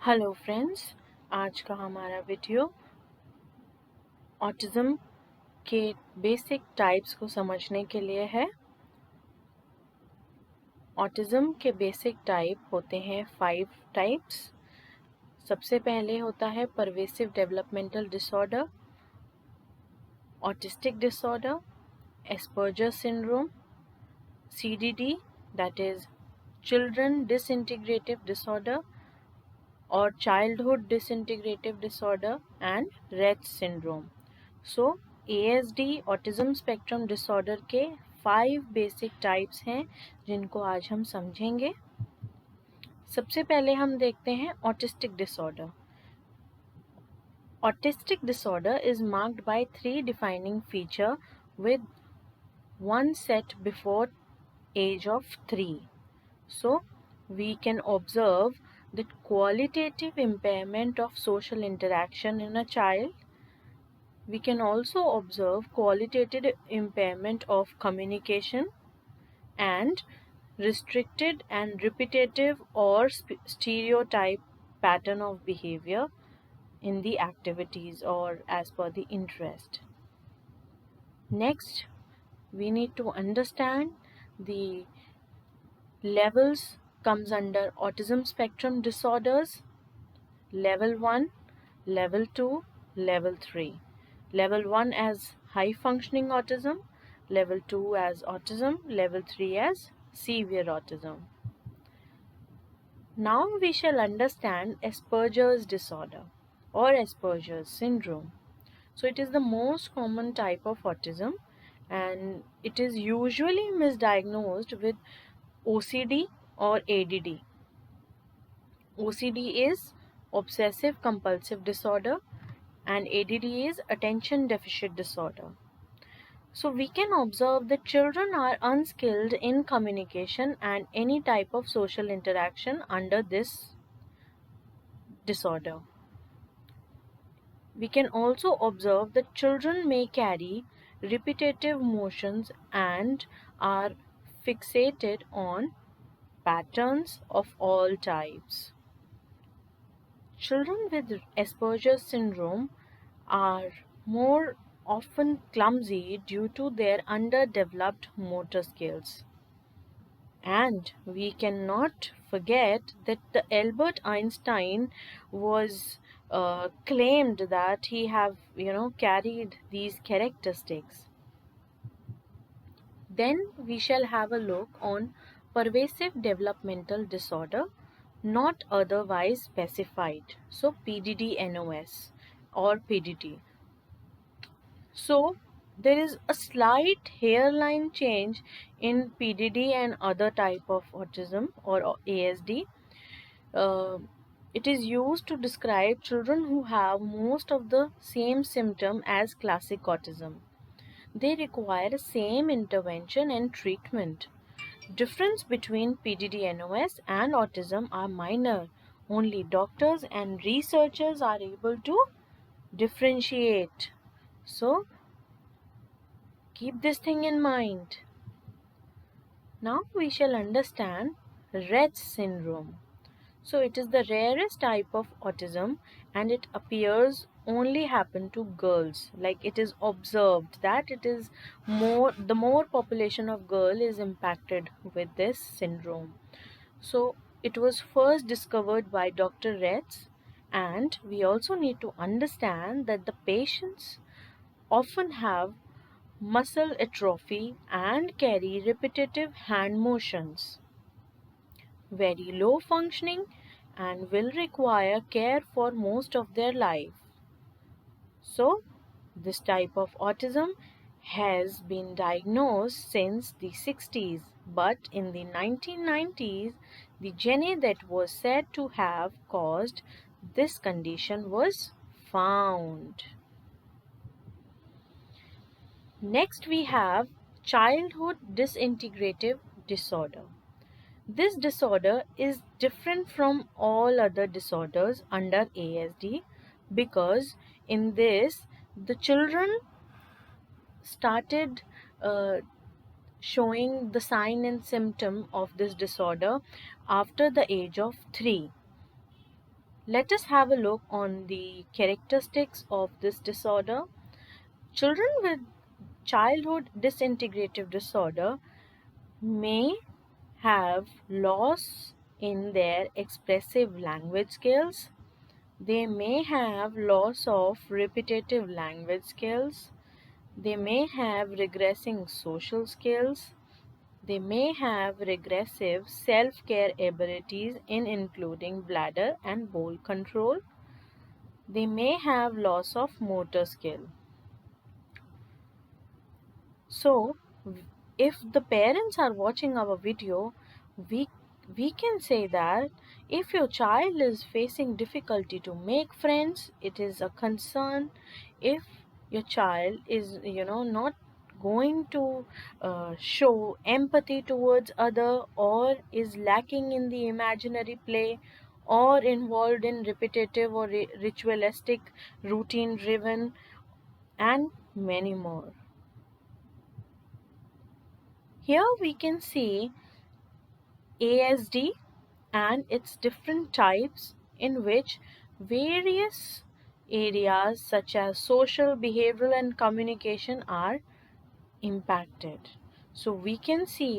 Hello friends, आज का हमारा वीडियो ऑटिज़म के बेसिक टाइप्स को समझने के लिए है। ऑटिज़म के बेसिक टाइप होते हैं 5 टाइप्स। सबसे पहले होता है pervasive developmental disorder, autistic disorder, Asperger syndrome, CDD that is Children Disintegrative Disorder or Childhood Disintegrative Disorder and Rett Syndrome. So ASD autism spectrum disorder के 5 बेसिक टाइप्स हैं जिनको आज हम समझेंगे। सबसे पहले हम देखते हैं autistic disorder. Autistic disorder is marked by 3 defining feature with one set before age of 3. So we can observe the qualitative impairment of social interaction in a child. We can also observe qualitative impairment of communication and restricted and repetitive or stereotype pattern of behavior in the activities or as per the interest. Next, we need to understand the levels comes under autism spectrum disorders: level 1, level 2, level 3. Level 1 as high functioning autism, level 2 as autism, level 3 as severe autism. Now we shall understand Asperger's disorder or Asperger's syndrome. So it is the most common type of autism and it is usually misdiagnosed with OCD or ADD. OCD is obsessive compulsive disorder and ADD is attention deficit disorder. So we can observe that children are unskilled in communication and any type of social interaction under this disorder. We can also observe that children may carry repetitive motions and are fixated on patterns of all types. Children with Asperger's syndrome are more often clumsy due to their underdeveloped motor skills. And we cannot forget that the Albert Einstein was claimed that he have carried these characteristics. Then we shall have a look on pervasive developmental disorder not otherwise specified. So PDDNOS or PDD. So there is a slight hairline change in PDD and other type of autism or ASD. It is used to describe children who have most of the same symptom as classic autism. They require the same intervention and treatment. Difference between PDDNOS and autism are minor. Only doctors and researchers are able to differentiate. So keep this thing in mind. Now we shall understand Rett syndrome. So it is the rarest type of autism and it appears only happen to girls. Like it is observed that it is the more population of girl is impacted with this syndrome. So it was first discovered by Dr. Retz, and we also need to understand that the patients often have muscle atrophy and carry repetitive hand motions, very low functioning, and will require care for most of their life. So, this type of autism has been diagnosed since the 60s, but in the 1990s, the gene that was said to have caused this condition was found. Next, we have childhood disintegrative disorder. This disorder is different from all other disorders under ASD because in this the children started showing the sign and symptom of this disorder after the age of 3. Let us have a look on the characteristics of this disorder. Children with childhood disintegrative disorder may have loss in their expressive language skills. They may have loss of repetitive language skills. They may have regressing social skills. They may have regressive self-care abilities in including bladder and bowel control. They may have loss of motor skill. So, if the parents are watching our video, we we can say that if your child is facing difficulty to make friends, it is a concern. If your child is not going to show empathy towards other, or is lacking in the imaginary play, or involved in repetitive or ritualistic routine driven, and many more. Here we can see ASD and its different types, in which various areas such as social, behavioral and communication are impacted. So we can see